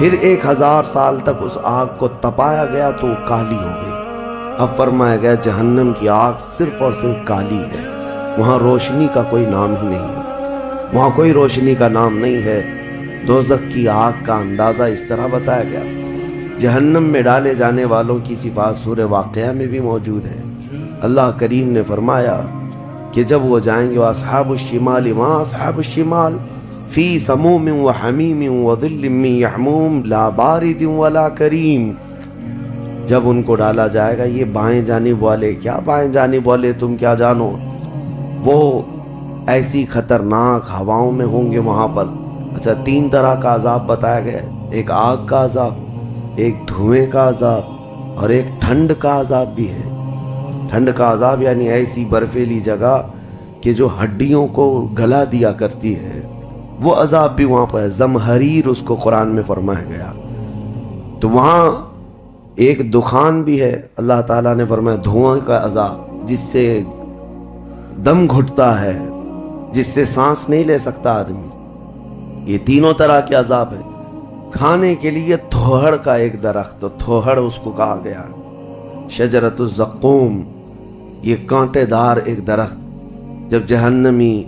پھر 1000 سال تک اس آگ کو تپایا گیا تو وہ کالی ہو گئی۔ اب فرمایا گیا جہنم کی آگ صرف اور صرف کالی ہے، وہاں روشنی کا کوئی نام ہی نہیں ہے، وہاں کوئی روشنی کا نام نہیں ہے۔ دوزخ کی آگ کا اندازہ اس طرح بتایا گیا۔ جہنم میں ڈالے جانے والوں کی صفات سورہ واقعہ میں بھی موجود ہے۔ اللہ کریم نے فرمایا کہ جب وہ جائیں گے اصحاب الشمال ما اصحاب الشمال فی سموم و حمیم و ظل من یحموم لا بارد ولا کریم۔ جب ان کو ڈالا جائے گا، یہ بائیں جانب والے، کیا بائیں جانب والے تم کیا جانو، وہ ایسی خطرناک ہواؤں میں ہوں گے وہاں پر۔ اچھا، 3 طرح کا عذاب بتایا گیا، ایک آگ کا عذاب، ایک دھوئیں کا عذاب اور ایک ٹھنڈ کا عذاب بھی ہے۔ ٹھنڈ کا عذاب یعنی ایسی برفیلی جگہ کہ جو ہڈیوں کو گلا دیا کرتی ہے، وہ عذاب بھی وہاں پر ہے۔ زمہریر اس کو قرآن میں فرمایا گیا۔ تو وہاں ایک دخان بھی ہے، اللہ تعالیٰ نے فرمایا دھواں کا عذاب، جس سے دم گھٹتا ہے، جس سے سانس نہیں لے سکتا آدمی۔ یہ تینوں طرح کے عذاب ہیں۔ کھانے کے لیے تھوہڑ کا ایک درخت، تھوہڑ اس کو کہا گیا، شجرۃ الزقوم، یہ کانٹے دار ایک درخت۔ جب جہنمی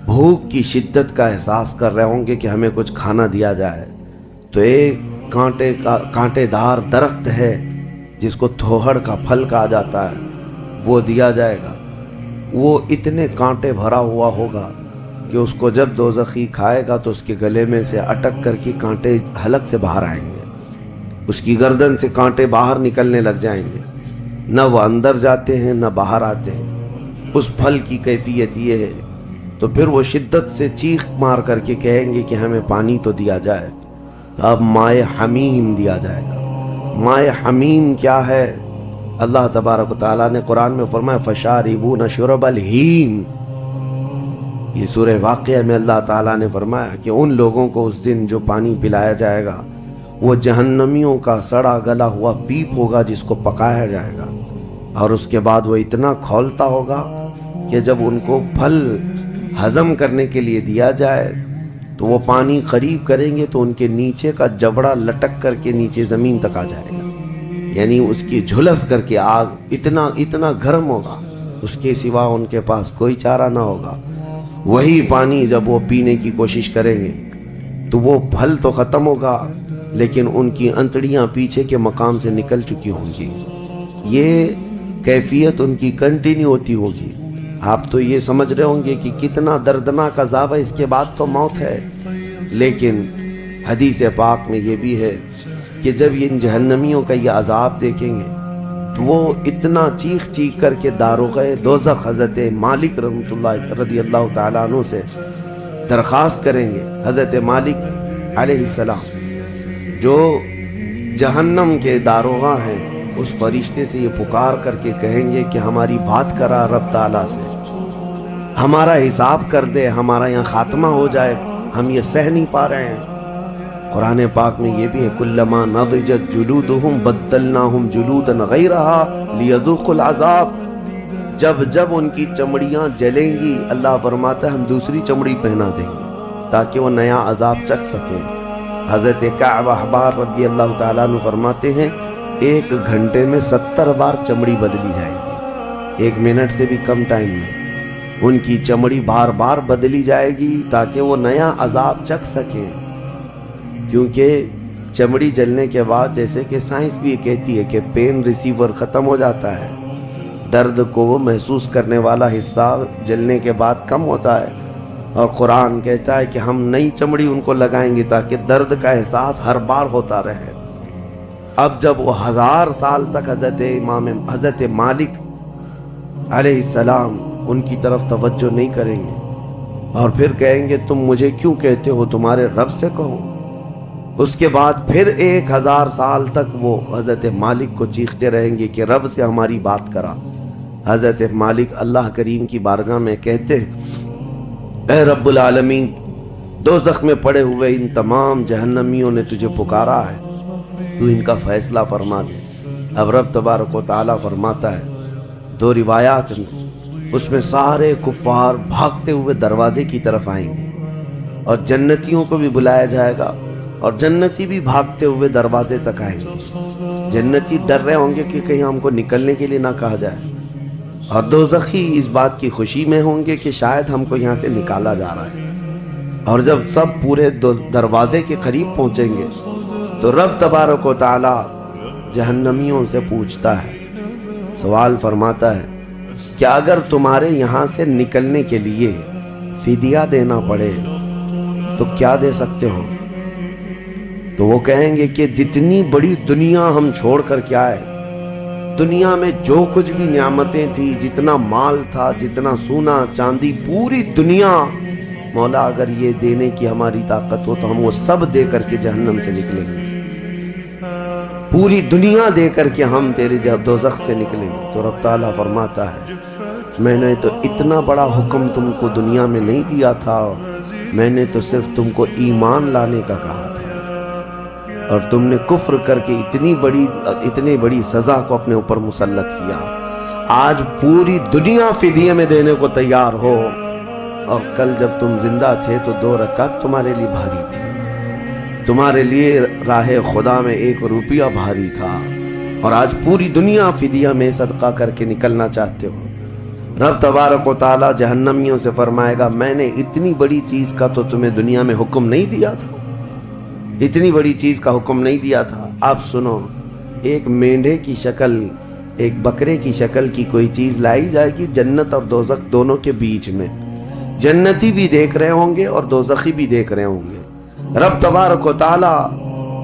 بھوک کی شدت کا احساس کر رہے ہوں گے کہ ہمیں کچھ کھانا دیا جائے، تو ایک کانٹے دار درخت ہے جس کو تھوہڑ کا پھل کہا جاتا ہے، وہ دیا جائے گا۔ وہ اتنے کانٹے بھرا ہوا ہوگا کہ اس کو جب دوزخی کھائے گا تو اس کے گلے میں سے اٹک کر کے کانٹے حلق سے باہر آئیں گے، اس کی گردن سے کانٹے باہر نکلنے لگ جائیں گے، نہ وہ اندر جاتے ہیں نہ باہر آتے ہیں۔ اس پھل کی کیفیت یہ ہے، تو پھر وہ شدت سے چیخ مار کر کے کہیں گے کہ ہمیں پانی تو دیا جائے۔ اب مائے حمیم دیا جائے گا۔ مائے حمیم کیا ہے؟ اللہ تبارک و تعالیٰ نے قرآن میں فرمایا فشاربون شرب الہیم۔ یہ سورہ واقعہ میں اللہ تعالیٰ نے فرمایا کہ ان لوگوں کو اس دن جو پانی پلایا جائے گا وہ جہنمیوں کا سڑا گلا ہوا پیپ ہوگا جس کو پکایا جائے گا، اور اس کے بعد وہ اتنا کھولتا ہوگا کہ جب ان کو پھل ہضم کرنے کے لیے دیا جائے تو وہ پانی قریب کریں گے تو ان کے نیچے کا جبڑا لٹک کر کے نیچے زمین تک آ جائے گا، یعنی اس کی جھلس کر کے آگ اتنا گرم ہوگا، اس کے سوا ان کے پاس کوئی چارہ نہ ہوگا۔ وہی پانی جب وہ پینے کی کوشش کریں گے تو وہ پھل تو ختم ہوگا لیکن ان کی انتڑیاں پیچھے کے مقام سے نکل چکی ہوں گی۔ یہ کیفیت ان کی کنٹینیو ہوتی ہوگی۔ آپ تو یہ سمجھ رہے ہوں گے کہ کتنا دردناک عذاب ہے، اس کے بعد تو موت ہے، لیکن حدیث پاک میں یہ بھی ہے کہ جب ان جہنمیوں کا یہ عذاب دیکھیں گے تو وہ اتنا چیخ کر کے داروغ دوزخ حضرت مالک رحمۃ اللہ رضی اللہ تعالیٰ عنہ سے درخواست کریں گے۔ حضرت مالک علیہ السلام جو جہنم کے داروغہ ہیں، اس فرشتے سے یہ پکار کر کے کہیں گے کہ ہماری بات کرا رب تعالیٰ سے، ہمارا حساب کر دے، ہمارا یہاں خاتمہ ہو جائے، ہم یہ سہ نہیں پا رہے ہیں۔ قرآن پاک میں یہ بھی ہے کلما نضجت جلودہم بدلناہم جلودا غیرہا لیذوقوا العذاب۔ جب ان کی چمڑیاں جلیں گی، اللہ فرماتا ہے ہم دوسری چمڑی پہنا دیں گے تاکہ وہ نیا عذاب چکھ سکیں۔ حضرت کعب احبار رضی اللہ تعالیٰ عنہ فرماتے ہیں 1 گھنٹے میں 70 بار چمڑی بدلی جائے گی، 1 منٹ سے بھی کم ٹائم میں ان کی چمڑی بار بار بدلی جائے گی تاکہ وہ نیا عذاب چکھ سکیں۔ کیونکہ چمڑی جلنے کے بعد جیسے کہ سائنس بھی کہتی ہے کہ پین ریسیور ختم ہو جاتا ہے، درد کو وہ محسوس کرنے والا حصہ جلنے کے بعد کم ہوتا ہے، اور قرآن کہتا ہے کہ ہم نئی چمڑی ان کو لگائیں گے تاکہ درد کا احساس ہر بار ہوتا رہے۔ اب جب وہ 1000 سال تک حضرت مالک علیہ السلام ان کی طرف توجہ نہیں کریں گے اور پھر کہیں گے تم مجھے کیوں کہتے ہو، تمہارے رب سے کہو، اس کے بعد پھر 1000 سال تک وہ حضرت مالک کو چیختے رہیں گے کہ رب سے ہماری بات کرا۔ حضرت مالک اللہ کریم کی بارگاہ میں کہتے ہیں اے رب العالمین، دوزخ میں پڑے ہوئے ان تمام جہنمیوں نے تجھے پکارا ہے، تو ان کا فیصلہ فرما دے۔ اب رب تبارک و تعالیٰ فرماتا ہے، 2 روایات ہیں، اس میں سارے کفار بھاگتے ہوئے دروازے کی طرف آئیں گے اور جنتیوں کو بھی بلایا جائے گا اور جنتی بھی بھاگتے ہوئے دروازے تک آئیں گے. جنتی ڈر رہے ہوں گے کہ کہیں ہم کو نکلنے کے لیے نہ کہا جائے، اور دوزخی اس بات کی خوشی میں ہوں گے کہ شاید ہم کو یہاں سے نکالا جا رہا ہے. اور جب سب پورے دروازے کے قریب پہنچیں گے تو رب تبارک و تعالی جہنمیوں سے پوچھتا ہے، سوال فرماتا ہے کہ اگر تمہارے یہاں سے نکلنے کے لیے فدیہ دینا پڑے تو کیا دے سکتے ہو؟ تو وہ کہیں گے کہ جتنی بڑی دنیا ہم چھوڑ کر کے آئے، دنیا میں جو کچھ بھی نعمتیں تھی، جتنا مال تھا، جتنا سونا چاندی، پوری دنیا، مولا اگر یہ دینے کی ہماری طاقت ہو تو ہم وہ سب دے کر کے جہنم سے نکلیں گے. پوری دنیا دے کر کے ہم تیرے جب دوزخ سے نکلیں گے. تو رب تعالیٰ فرماتا ہے میں نے تو اتنا بڑا حکم تم کو دنیا میں نہیں دیا تھا، میں نے تو صرف تم کو ایمان لانے کا کہا تھا، اور تم نے کفر کر کے اتنی بڑی سزا کو اپنے اوپر مسلط کیا. آج پوری دنیا فدیے میں دینے کو تیار ہو، اور کل جب تم زندہ تھے تو 2 رکعت تمہارے لیے بھاری تھی، تمہارے لیے راہ خدا میں 1 روپیہ بھاری تھا، اور آج پوری دنیا فدیہ میں صدقہ کر کے نکلنا چاہتے ہو. رب تبارک و تعالی جہنمیوں سے فرمائے گا میں نے اتنی بڑی چیز کا تو تمہیں دنیا میں حکم نہیں دیا تھا، اتنی بڑی چیز کا حکم نہیں دیا تھا. آپ سنو، ایک مینڈھے کی شکل، ایک بکرے کی شکل کی کوئی چیز لائی جائے گی جنت اور دوزخ دونوں کے بیچ میں، جنتی بھی دیکھ رہے ہوں گے اور دوزخی بھی دیکھ رہے ہوں گے. رب تبارک و تعالی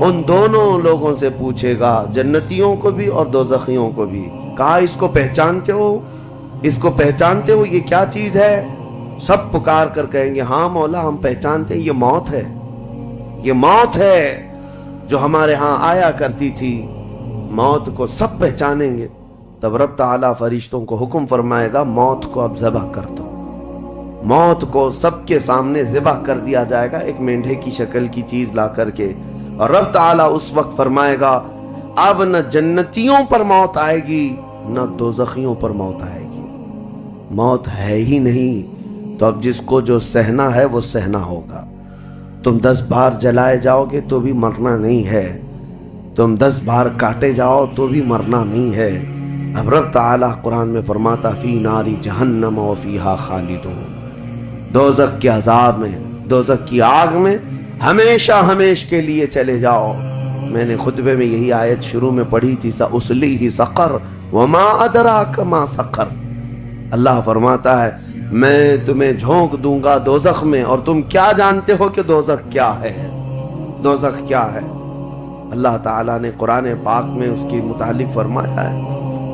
ان دونوں لوگوں سے پوچھے گا، جنتیوں کو بھی اور دوزخیوں کو بھی، کہا اس کو پہچانتے ہو؟ اس کو پہچانتے ہو؟ یہ کیا چیز ہے؟ سب پکار کر کہیں گے ہاں مولا ہم پہچانتے ہیں، یہ موت ہے، یہ موت ہے جو ہمارے ہاں آیا کرتی تھی. موت کو سب پہچانیں گے. تب رب تعالیٰ فرشتوں کو حکم فرمائے گا موت کو اب ذبح کر دو. موت کو سب کے سامنے ذبح کر دیا جائے گا ایک مینڈھے کی شکل کی چیز لا کر کے، اور رب تعالیٰ اس وقت فرمائے گا اب نہ جنتیوں پر موت آئے گی نہ دوزخیوں پر موت آئے گی. موت ہے ہی نہیں، تو اب جس کو جو سہنا ہے وہ سہنا ہوگا. تم 10 بار جلائے جاؤ گے تو بھی مرنا نہیں ہے، تم 10 بار کاٹے جاؤ تو بھی مرنا نہیں ہے. اب رب تعالیٰ قرآن میں فرماتا فی ناری جہنم و فیہا خالدون، دوزخ کے عذاب میں، دوزخ کی آگ میں ہمیشہ ہمیش کے لیے چلے جاؤ. میں نے خطبے میں یہی آیت شروع میں پڑھی تھی، سأصلیہ سقر وما ادراک ما سقر. اللہ فرماتا ہے میں تمہیں جھونک دوں گا دوزخ میں، اور تم کیا جانتے ہو کہ دوزخ کیا ہے؟ دوزخ کیا ہے؟ اللہ تعالیٰ نے قرآن پاک میں اس کے متعلق فرمایا ہے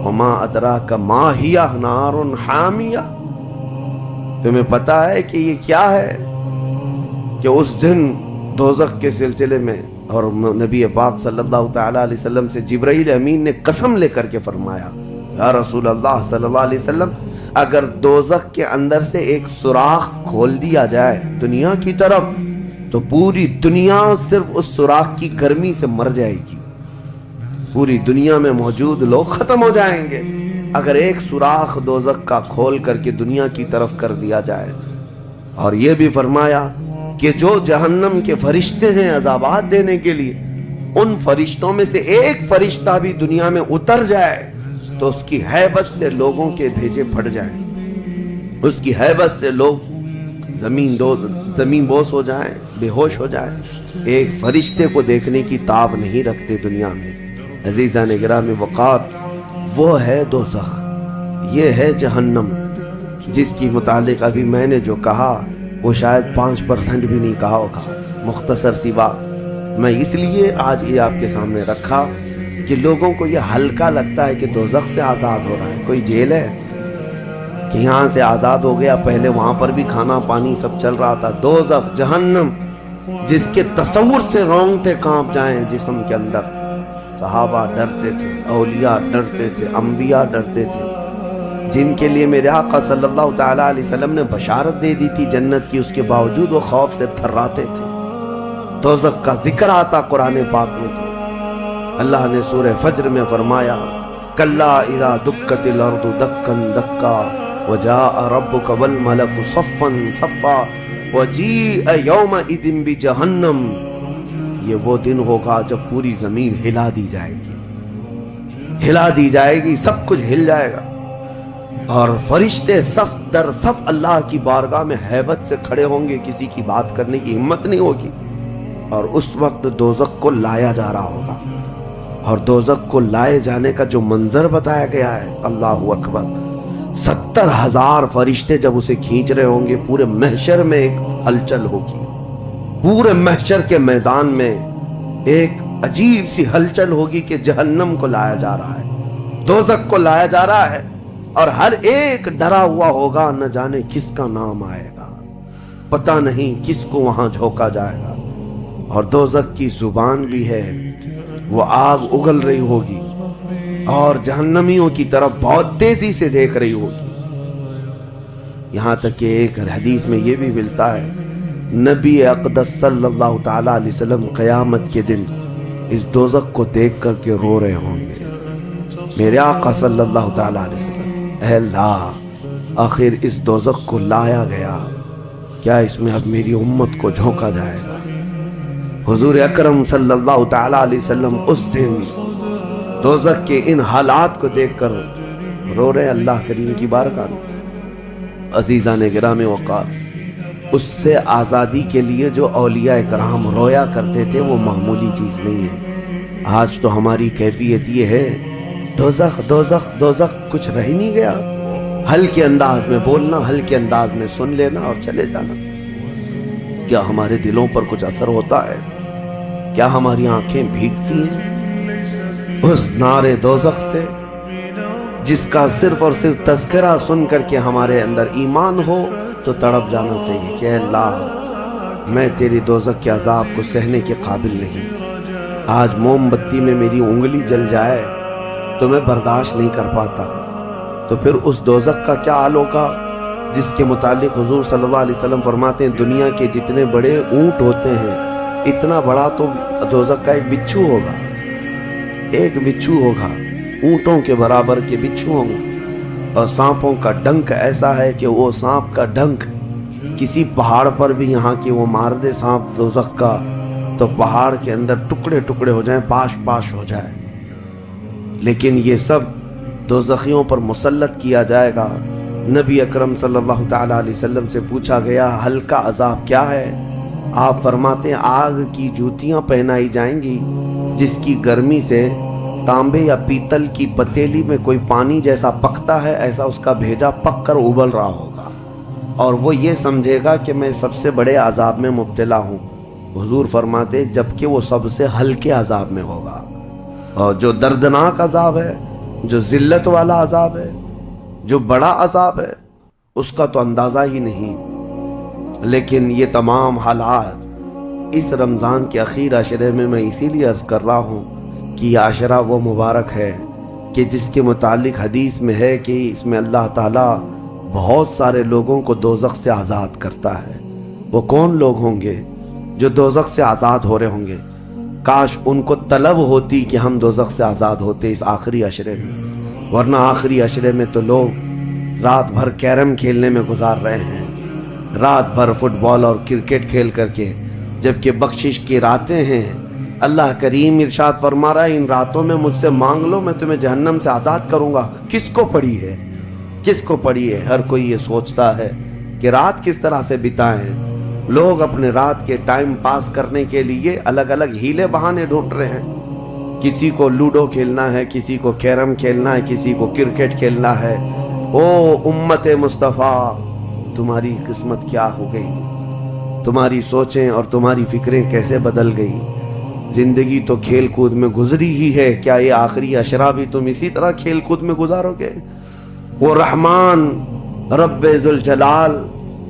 وما ادراک ما ہی نار حامیہ. تمہیں پتا ہے کہ یہ کیا ہے؟ کہ اس دن دوزخ کے سلسلے میں، اور نبی پاک صلی اللہ تعالیٰ علیہ وسلم سے جبرائیل امین نے قسم لے کر کے فرمایا یا رسول اللہ صلی اللہ علیہ وسلم اگر دوزخ کے اندر سے ایک سوراخ کھول دیا جائے دنیا کی طرف تو پوری دنیا صرف اس سوراخ کی گرمی سے مر جائے گی، پوری دنیا میں موجود لوگ ختم ہو جائیں گے اگر ایک سوراخ دوزخ کا کھول کر کے دنیا کی طرف کر دیا جائے. اور یہ بھی فرمایا کہ جو جہنم کے فرشتے ہیں عذابات دینے کے لیے، ان فرشتوں میں سے ایک فرشتہ بھی دنیا میں اتر جائے تو اس کی ہیبت سے لوگوں کے بھیجے پھٹ جائیں، اس کی ہیبت سے لوگ زمین بوس ہو جائیں، بے ہوش ہو جائیں. ایک فرشتے کو دیکھنے کی تاب نہیں رکھتے دنیا میں. عزیزان گرامی وقار، وہ ہے دوزخ، یہ ہے جہنم، جس کی متعلق ابھی میں نے جو کہا وہ شاید 5% بھی نہیں کہا ہوگا. مختصر سی بات میں اس لیے آج یہ آپ کے سامنے رکھا کہ لوگوں کو یہ ہلکا لگتا ہے کہ دوزخ سے آزاد ہو رہا ہے. کوئی جیل ہے کہ یہاں سے آزاد ہو گیا؟ پہلے وہاں پر بھی کھانا پانی سب چل رہا تھا. دوزخ، جہنم، جس کے تصور سے رونگٹے کانپ جائیں جسم کے اندر. صحابہ ڈرتے تھے، اولیاء ڈرتے تھے، انبیاء ڈرتے تھے، جن کے لیے میرے آقا صلی اللہ تعالیٰ علیہ وسلم نے بشارت دے دی تھی جنت کی، اس کے باوجود وہ خوف سے تھراتے تھے. دوزخ کا ذکر آتا قرآن پاک میں تو اللہ نے سورہ فجر میں فرمایا کلا اذا دکت الارض دکا دکا وجاء ربک والملک صفا صفا وجیء یومئذ بجہنم. یہ وہ دن ہوگا جب پوری زمین ہلا دی جائے گی، ہلا دی جائے گی، سب کچھ ہل جائے گا، اور فرشتے صف در صف اللہ کی بارگاہ میں ہیبت سے کھڑے ہوں گے، کسی کی بات کرنے کی ہمت نہیں ہوگی، اور اس وقت دوزخ کو لایا جا رہا ہوگا، اور دوزخ کو لائے جانے کا جو منظر بتایا گیا ہے، اللہ اکبر، 70,000 فرشتے جب اسے کھینچ رہے ہوں گے، پورے محشر میں ایک ہلچل ہوگی، پورے محشر کے میدان میں ایک عجیب سی ہلچل ہوگی کہ جہنم کو لایا جا رہا ہے، دوزخ کو لایا جا رہا ہے، اور ہر ایک ڈرا ہوا ہوگا، نہ جانے کس کا نام آئے گا، پتہ نہیں کس کو وہاں جھونکا جائے گا، اور دوزخ کی زبان بھی ہے، وہ آگ اگل رہی ہوگی اور جہنمیوں کی طرف بہت تیزی سے دیکھ رہی ہوگی، یہاں تک کہ ایک حدیث میں یہ بھی ملتا ہے، نبی اقدس صلی اللہ تعالی علیہ وسلم قیامت کے دن اس دوزخ کو دیکھ کر کے رو رہے ہوں گے، میرے آقا صلی اللہ تعالی علیہ وسلم، اے اللہ، آخر اس دوزخ کو لایا گیا، کیا اس میں اب میری امت کو جھونکا جائے گا؟ حضور اکرم صلی اللہ تعالی علیہ وسلم اس دن دوزخ کے ان حالات کو دیکھ کر رو رہے اللہ کریم کی بارگاہ میں۔ عزیزان گرامی وقار، اس سے آزادی کے لیے جو اولیاء کرام رویا کرتے تھے وہ معمولی چیز نہیں ہے۔ آج تو ہماری کیفیت یہ ہے، دوزخ دوزخ دوزخ، کچھ رہ نہیں گیا، ہلکے انداز میں بولنا، ہلکے انداز میں سن لینا اور چلے جانا۔ کیا ہمارے دلوں پر کچھ اثر ہوتا ہے؟ کیا ہماری آنکھیں بھیگتی ہیں اس نعرے دوزخ سے جس کا صرف اور صرف تذکرہ سن کر کے ہمارے اندر ایمان ہو تو تڑپ جانا چاہیے کہ اے اللہ، میں تیری دوزخ کے عذاب کو سہنے کے قابل نہیں، آج موم بتی میں میری انگلی جل جائے تو میں برداشت نہیں کر پاتا، تو پھر اس دوزخ کا کیا حال ہوگا جس کے متعلق حضور صلی اللہ علیہ وسلم فرماتے ہیں دنیا کے جتنے بڑے اونٹ ہوتے ہیں اتنا بڑا تو دوزخ کا ایک بچھو ہوگا، ایک بچھو ہوگا، اونٹوں کے برابر کے بچھو ہوں گے، اور سانپوں کا ڈنک ایسا ہے کہ وہ سانپ کا ڈنک کسی پہاڑ پر بھی یہاں کی وہ مار دے سانپ دوزخ کا تو پہاڑ کے اندر ٹکڑے ٹکڑے ہو جائیں، پاش پاش ہو جائے، لیکن یہ سب دوزخیوں پر مسلط کیا جائے گا۔ نبی اکرم صلی اللہ تعالی علیہ وسلم سے پوچھا گیا ہلکا عذاب کیا ہے؟ آپ فرماتے ہیں آگ کی جوتیاں پہنائی جائیں گی جس کی گرمی سے تانبے یا پیتل کی پتیلی میں کوئی پانی جیسا پکتا ہے ایسا اس کا بھیجا پک کر ابل رہا ہوگا، اور وہ یہ سمجھے گا کہ میں سب سے بڑے عذاب میں مبتلا ہوں۔ حضور فرماتے جبکہ وہ سب سے ہلکے عذاب میں ہوگا، اور جو دردناک عذاب ہے، جو ذلت والا عذاب ہے، جو بڑا عذاب ہے، اس کا تو اندازہ ہی نہیں۔ لیکن یہ تمام حالات اس رمضان کے اخیر عشرے میں اسی لیے عرض کر رہا ہوں کہ یہ عشرہ وہ مبارک ہے کہ جس کے متعلق حدیث میں ہے کہ اس میں اللہ تعالیٰ بہت سارے لوگوں کو دوزخ سے آزاد کرتا ہے۔ وہ کون لوگ ہوں گے جو دوزخ سے آزاد ہو رہے ہوں گے؟ کاش ان کو طلب ہوتی کہ ہم دوزخ سے آزاد ہوتے اس آخری عشرے میں، ورنہ آخری عشرے میں تو لوگ رات بھر کیرم کھیلنے میں گزار رہے ہیں، رات بھر فٹ بال اور کرکٹ کھیل کر کے، جبکہ بخشش کی راتیں ہیں۔ اللہ کریم ارشاد فرما رہا ہے ان راتوں میں مجھ سے مانگ لو، میں تمہیں جہنم سے آزاد کروں گا۔ کس کو پڑی ہے؟ کس کو پڑی ہے؟ ہر کوئی یہ سوچتا ہے کہ رات کس طرح سے بتائیں۔ لوگ اپنے رات کے ٹائم پاس کرنے کے لیے الگ الگ ہیلے بہانے ڈھونڈ رہے ہیں، کسی کو لوڈو کھیلنا ہے، کسی کو کیرم کھیلنا ہے، کسی کو کرکٹ کھیلنا ہے۔ او امت مصطفیٰ، تمہاری قسمت کیا ہو گئی؟ تمہاری سوچیں اور تمہاری فکریں کیسے بدل گئی؟ زندگی تو کھیل کود میں گزری ہی ہے، کیا یہ آخری عشرہ بھی تم اسی طرح کھیل کود میں گزارو گے؟ وہ رحمان رب ذوالجلال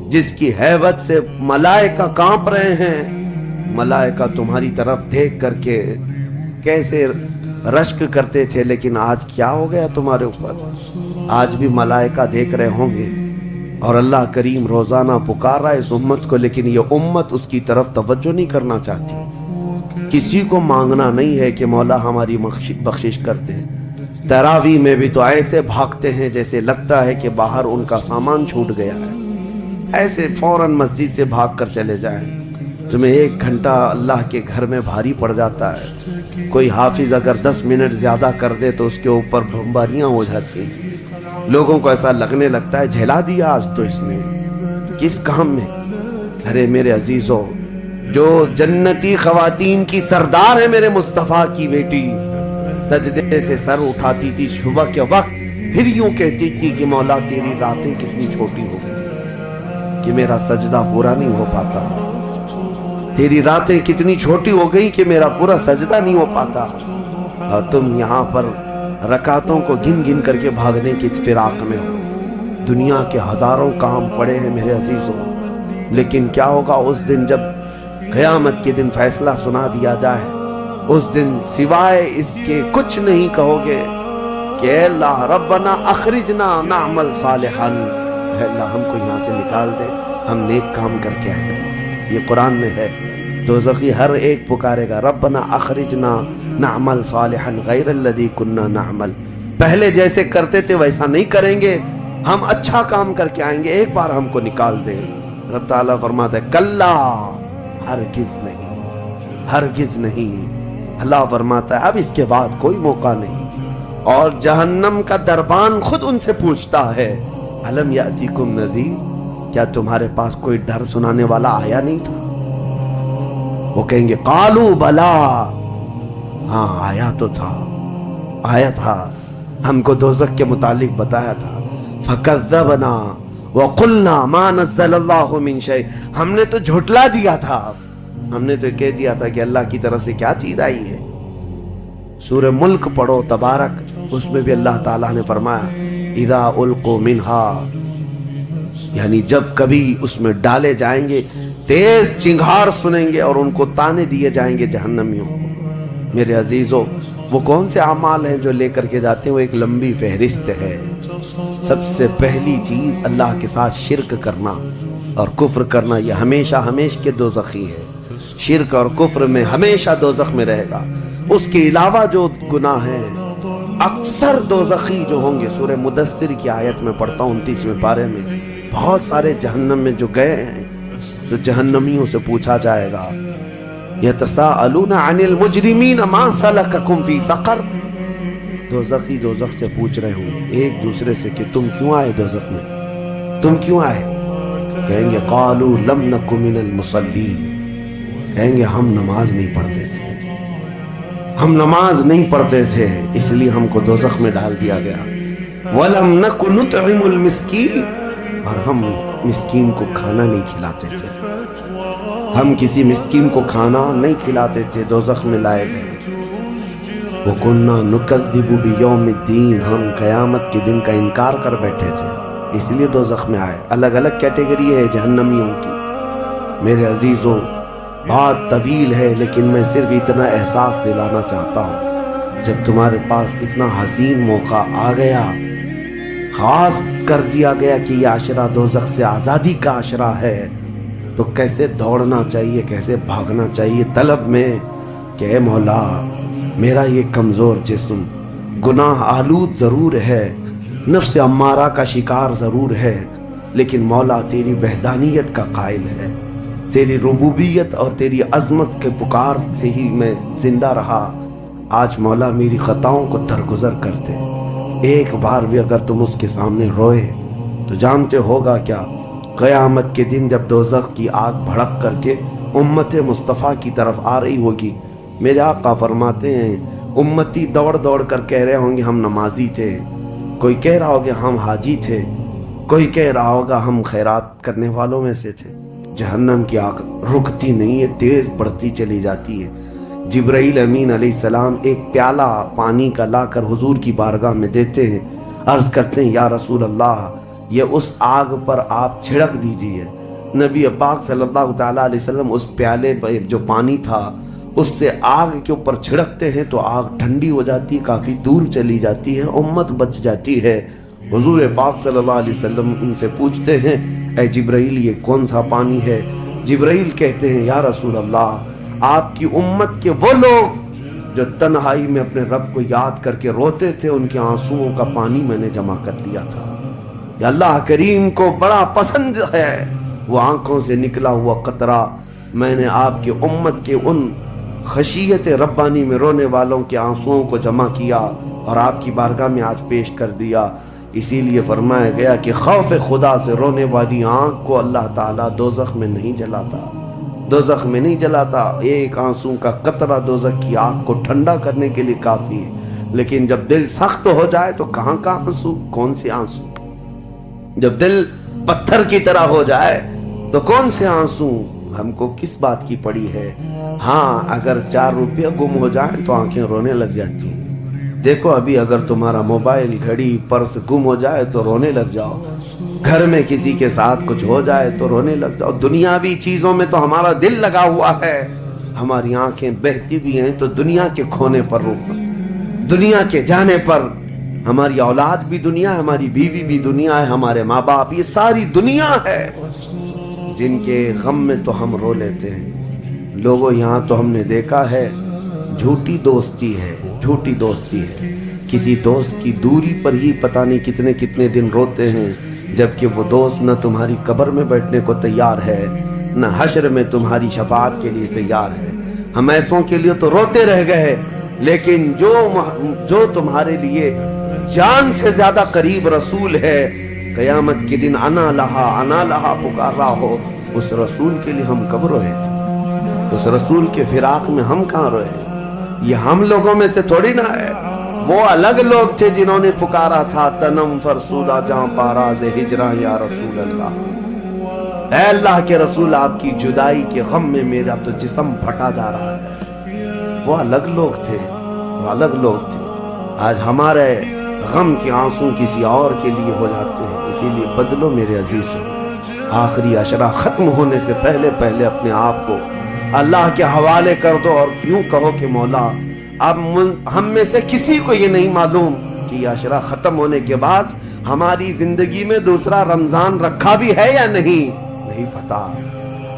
جس کی ہیبت سے ملائکہ کانپ رہے ہیں، ملائکہ تمہاری طرف دیکھ کر کے کیسے رشک کرتے تھے، لیکن آج کیا ہو گیا تمہارے اوپر؟ آج بھی ملائکہ دیکھ رہے ہوں گے، اور اللہ کریم روزانہ پکار رہا ہے اس امت کو، لیکن یہ امت اس کی طرف توجہ نہیں کرنا چاہتی۔ کسی کو مانگنا نہیں ہے کہ مولا ہماری بخشش کرتے ہیں۔ تراویح میں بھی تو ایسے بھاگتے ہیں جیسے لگتا ہے کہ باہر ان کا سامان چھوٹ گیا ہے، ایسے فوراً مسجد سے بھاگ کر چلے جائیں۔ تمہیں 1 گھنٹہ اللہ کے گھر میں بھاری پڑ جاتا ہے، کوئی حافظ اگر 10 منٹ زیادہ کر دے تو اس کے اوپر بمباریاں ہو جاتی ہیں، لوگوں کو ایسا لگنے لگتا ہے جھیلا دیا آج تو اس نے کس کام میں۔ ارے میرے عزیزوں، جو جنتی خواتین کی سردار ہے میرے مصطفیٰ کی بیٹی، سجدے سے سر اٹھاتی تھی صبح کے وقت، پھر یوں کہتی تھی کہ مولا تیری راتیں کتنی چھوٹی ہو گئی کہ میرا سجدہ پورا نہیں ہو پاتا، تیری راتیں کتنی چھوٹی ہو گئی کہ میرا پورا سجدہ نہیں ہو پاتا، اور تم یہاں پر رکعتوں کو گن گن کر کے بھاگنے کی فراق میں ہو۔ دنیا کے ہزاروں کام پڑے ہیں میرے عزیزوں، لیکن کیا ہوگا اس دن جب قیامت کے دن فیصلہ سنا دیا جائے؟ اس دن سوائے اس کے کچھ نہیں کہو گے کہ اے اللہ ربنا اخرجنا نعمل صالحا، اے اللہ ہم کو یہاں سے نکال دے، ہم نیک کام کر کے آئیں گے۔ یہ قرآن میں ہے، دوزخی ہر ایک پکارے گا ربنا اخرجنا نعمل صالحا غیر الذی کننا نعمل، پہلے جیسے کرتے تھے ویسا نہیں کریں گے، ہم اچھا کام کر کے آئیں گے، ایک بار ہم کو نکال دیں۔ رب تعالیٰ فرماتا ہے کلا، ہرگز نہیں، ہرگز نہیں۔ اللہ فرماتا ہے اب اس کے بعد کوئی موقع نہیں، اور جہنم کا دربان خود ان سے پوچھتا ہے الم یاتیکم نذیر، کیا تمہارے پاس کوئی ڈر سنانے والا آیا نہیں تھا؟ وہ کہیں گے قالوا بلا، ہاں آیا تو تھا، آیا تھا، ہم کو دوزخ کے متعلق بتایا تھا۔ فکذبنا وقلنا ما نزل اللہ من شیء، ہم نے تو جھٹلا دیا تھا، ہم نے تو کہہ دیا تھا کہ اللہ کی طرف سے کیا چیز آئی ہے۔ سورہ ملک پڑھو تبارک، اس میں بھی اللہ تعالیٰ نے فرمایا اذا القوا منہا، یعنی جب کبھی اس میں ڈالے جائیں گے تیز چنگھاڑ سنیں گے اور ان کو تانے دیے جائیں گے جہنمیوں کو۔ میرے عزیزوں، وہ کون سے اعمال ہیں جو لے کر کے جاتے ہیں؟ وہ ایک لمبی فہرست ہے۔ سب سے پہلی چیز اللہ کے ساتھ شرک کرنا اور کفر کرنا، یہ ہمیشہ ہمیشہ کے دوزخی ہے، شرک اور کفر میں ہمیشہ دوزخ میں رہے گا۔ اس کے علاوہ جو گناہ ہیں اکثر دوزخی جو ہوں گے، سورہ مدثر کی آیت میں پڑھتا ہوں 29ویں پارے میں، بہت سارے جہنم میں جو گئے ہیں تو جہنمیوں سے پوچھا جائے گا یتساءلون عن المجرمین ما سلککم فی سقر، دوزخی دوزخ سے پوچھ رہے ہوں گے ایک دوسرے سے کہ تم کیوں آئے دوزخ میں، تم کیوں آئے؟ کہیں گے قالوا لم نک من المصلین، کہیں گے ہم نماز نہیں پڑھتے تھے، ہم نماز نہیں پڑھتے تھے اس لیے ہم کو دوزخ میں ڈال دیا گیا۔ وَلَمْ نَكُ نُطْعِمُ الْمِسْكِينَ، اور ہم مسکین کو کھانا نہیں کھلاتے تھے، ہم کسی مسکین کو کھانا نہیں کھلاتے تھے، دوزخ میں لائے گئے۔ وَكُنَّا نُكَذِّبُ بِيَوْمِ الدِّينِ، ہم قیامت کے دن کا انکار کر بیٹھے تھے اس لیے دوزخ میں آئے۔ الگ الگ کیٹیگری ہے جہنمیوں کی۔ میرے عزیزوں، بات طویل ہے لیکن میں صرف اتنا احساس دلانا چاہتا ہوں، جب تمہارے پاس اتنا حسین موقع آ گیا، خاص کر دیا گیا کہ یہ عشرہ دوزخ سے آزادی کا عشرہ ہے، تو کیسے دوڑنا چاہیے، کیسے بھاگنا چاہیے طلب میں کہ اے مولا میرا یہ کمزور جسم گناہ آلود ضرور ہے، نفس امارہ کا شکار ضرور ہے، لیکن مولا تیری وحدانیت کا قائل ہے، تیری ربوبیت اور تیری عظمت کے پکار سے ہی میں زندہ رہا۔ آج مولا میری خطاؤں کو درگزر کر دے۔ ایک بار بھی اگر تم اس کے سامنے روئے تو جانتے ہوگا کیا، قیامت کے دن جب دوزخ کی آگ بھڑک کر کے امت مصطفیٰ کی طرف آ رہی ہوگی، میرے آقا فرماتے ہیں امتی دوڑ دوڑ کر کہہ رہے ہوں گے ہم نمازی تھے، کوئی کہہ رہا ہوگا ہم حاجی تھے، کوئی کہہ رہا ہوگا ہم خیرات کرنے والوں میں سے تھے۔ جہنم کی آگ رکتی نہیں ہے، تیز بڑھتی چلی جاتی ہے۔ جبرائیل امین علیہ السلام ایک پیالہ پانی کا لا کر حضور کی بارگاہ میں دیتے ہیں، عرض کرتے ہیں یا رسول اللہ یہ اس آگ پر آپ چھڑک دیجئے۔ نبی پاک صلی اللہ تعالیٰ علیہ وسلم اس پیالے پر جو پانی تھا اس سے آگ کے اوپر چھڑکتے ہیں تو آگ ٹھنڈی ہو جاتی، کافی دور چلی جاتی ہے، امت بچ جاتی ہے۔ حضور پاک صلی اللہ علیہ وسلم ان سے پوچھتے ہیں اے جبرائیل یہ کون سا پانی ہے؟ جبرائیل کہتے ہیں یا رسول اللہ آپ کی امت کے وہ لوگ جو تنہائی میں اپنے رب کو یاد کر کے روتے تھے، ان کے آنسوؤں کا پانی میں نے جمع کر لیا تھا۔ یا اللہ کریم کو بڑا پسند ہے وہ آنکھوں سے نکلا ہوا قطرہ میں نے آپ کی امت کے ان خشیت ربانی میں رونے والوں کے آنسوؤں کو جمع کیا اور آپ کی بارگاہ میں آج پیش کر دیا۔ اسی لیے فرمایا گیا کہ خوف خدا سے رونے والی آنکھ کو اللہ تعالیٰ دوزخ میں نہیں جلاتا، دوزخ میں نہیں جلاتا۔ ایک آنسو کا قطرہ دوزخ کی آگ کو ٹھنڈا کرنے کے لیے کافی ہے، لیکن جب دل سخت ہو جائے تو کہاں کا آنسو، کون سے آنسو؟ جب دل پتھر کی طرح ہو جائے تو کون سے آنسو؟ ہم کو کس بات کی پڑی ہے؟ ہاں اگر 4 روپیہ گم ہو جائے تو آنکھیں رونے لگ جاتی ہیں۔ دیکھو ابھی اگر تمہارا موبائل، گھڑی، پرس گم ہو جائے تو رونے لگ جاؤ، گھر میں کسی کے ساتھ کچھ ہو جائے تو رونے لگ جاؤ۔ دنیاوی چیزوں میں تو ہمارا دل لگا ہوا ہے، ہماری آنکھیں بہتی بھی ہیں تو دنیا کے کھونے پر رونا، دنیا کے جانے پر۔ ہماری اولاد بھی دنیا ہے، ہماری بیوی بھی دنیا ہے، ہمارے ماں باپ، یہ ساری دنیا ہے جن کے غم میں تو ہم رو لیتے ہیں۔ لوگوں یہاں تو ہم نے دیکھا ہے جھوٹی دوستی ہے، جھوٹی دوستی ہے۔ کسی دوست کی دوری پر ہی پتہ نہیں کتنے کتنے دن روتے ہیں، جبکہ وہ دوست نہ تمہاری قبر میں بیٹھنے کو تیار ہے، نہ حشر میں تمہاری شفاعت کے لیے تیار ہے۔ ہم ایسوں کے لیے تو روتے رہ گئے، لیکن جو تمہارے لیے جان سے زیادہ قریب رسول ہے، قیامت کے دن انا لہا پکار رہا ہو، اس رسول کے لیے ہم کب روئے تھے؟ اس رسول کے فراق میں ہم کہاں روئے؟ یہ ہم لوگوں میں سے تھوڑی نہ ہے، وہ الگ لوگ تھے جنہوں نے پکارا تھا تنم فرسودہ جاں پاراز ہجراں یا رسول اللہ، اے اللہ کے رسول آپ کی جدائی کے غم میں میرا تو جسم پھٹا جا رہا ہے۔ وہ الگ لوگ تھے، وہ الگ لوگ تھے۔ آج ہمارے غم کے آنسو کسی اور کے لیے ہو جاتے ہیں، اسی لیے بدلو میرے عزیزوں۔ آخری عشرہ ختم ہونے سے پہلے پہلے اپنے آپ کو اللہ کے حوالے کر دو اور یوں کہو کہ مولا اب ہم میں سے کسی کو یہ نہیں معلوم کہ یہ عشرہ ختم ہونے کے بعد ہماری زندگی میں دوسرا رمضان رکھا بھی ہے یا نہیں پتا۔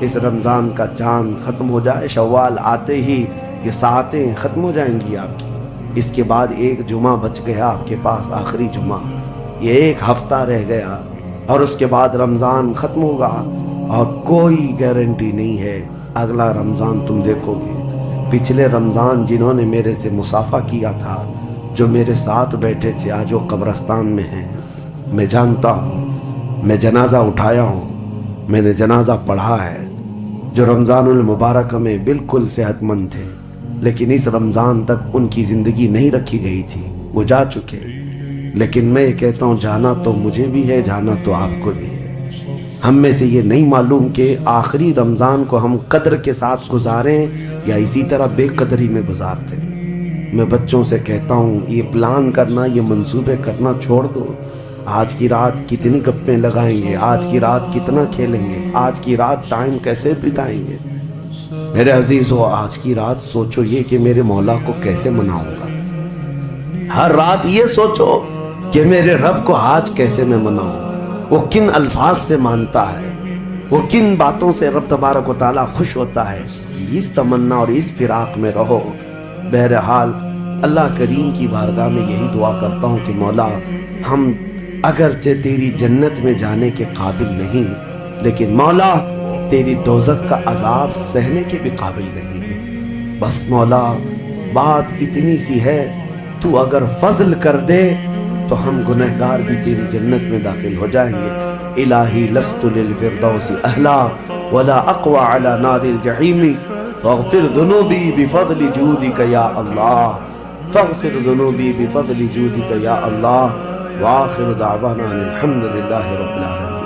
اس رمضان کا چاند ختم ہو جائے، شوال آتے ہی یہ ساعتیں ختم ہو جائیں گی آپ کی۔ اس کے بعد ایک جمعہ بچ گیا آپ کے پاس، آخری جمعہ، یہ ایک ہفتہ رہ گیا اور اس کے بعد رمضان ختم ہوگا اور کوئی گارنٹی نہیں ہے اگلا رمضان تم دیکھو گے۔ پچھلے رمضان جنہوں نے میرے سے مصافحہ کیا تھا، جو میرے ساتھ بیٹھے تھے، آج وہ قبرستان میں ہیں، میں جانتا ہوں، میں جنازہ اٹھایا ہوں، میں نے جنازہ پڑھا ہے۔ جو رمضان المبارک میں بالکل صحت مند تھے لیکن اس رمضان تک ان کی زندگی نہیں رکھی گئی تھی، وہ جا چکے۔ لیکن میں یہ کہتا ہوں جانا تو مجھے بھی ہے، جانا تو آپ کو بھی ہے۔ ہم میں سے یہ نہیں معلوم کہ آخری رمضان کو ہم قدر کے ساتھ گزاریں یا اسی طرح بے قدری میں گزارتے ہیں۔ میں بچوں سے کہتا ہوں یہ پلان کرنا، یہ منصوبے کرنا چھوڑ دو۔ آج کی رات کتنی گپیں لگائیں گے، آج کی رات کتنا کھیلیں گے، آج کی رات ٹائم کیسے بتائیں گے۔ میرے عزیزو، آج کی رات سوچو یہ کہ میرے مولا کو کیسے مناؤں گا۔ ہر رات یہ سوچو کہ میرے رب کو آج کیسے میں مناؤں، وہ کن الفاظ سے مانتا ہے، وہ کن باتوں سے رب تبارک و تعالیٰ خوش ہوتا ہے۔ اس تمنا اور اس فراق میں رہو۔ بہرحال اللہ کریم کی بارگاہ میں یہی دعا کرتا ہوں کہ مولا ہم اگرچہ تیری جنت میں جانے کے قابل نہیں، لیکن مولا تیری دوزخ کا عذاب سہنے کے بھی قابل نہیں۔ بس مولا بات اتنی سی ہے، تو اگر فضل کر دے تو ہم گنہگار بھی تیری جنت میں داخل ہو جائیں گے۔ الہی لست للفردوس اہلا ولا اقوى على نار الجحیم فاغفر ذنوبی بفضل جودک یا اللہ، فاغفر ذنوبی بفضل جودک یا اللہ، وآخر دعوانا الحمد للہ رب العالمین۔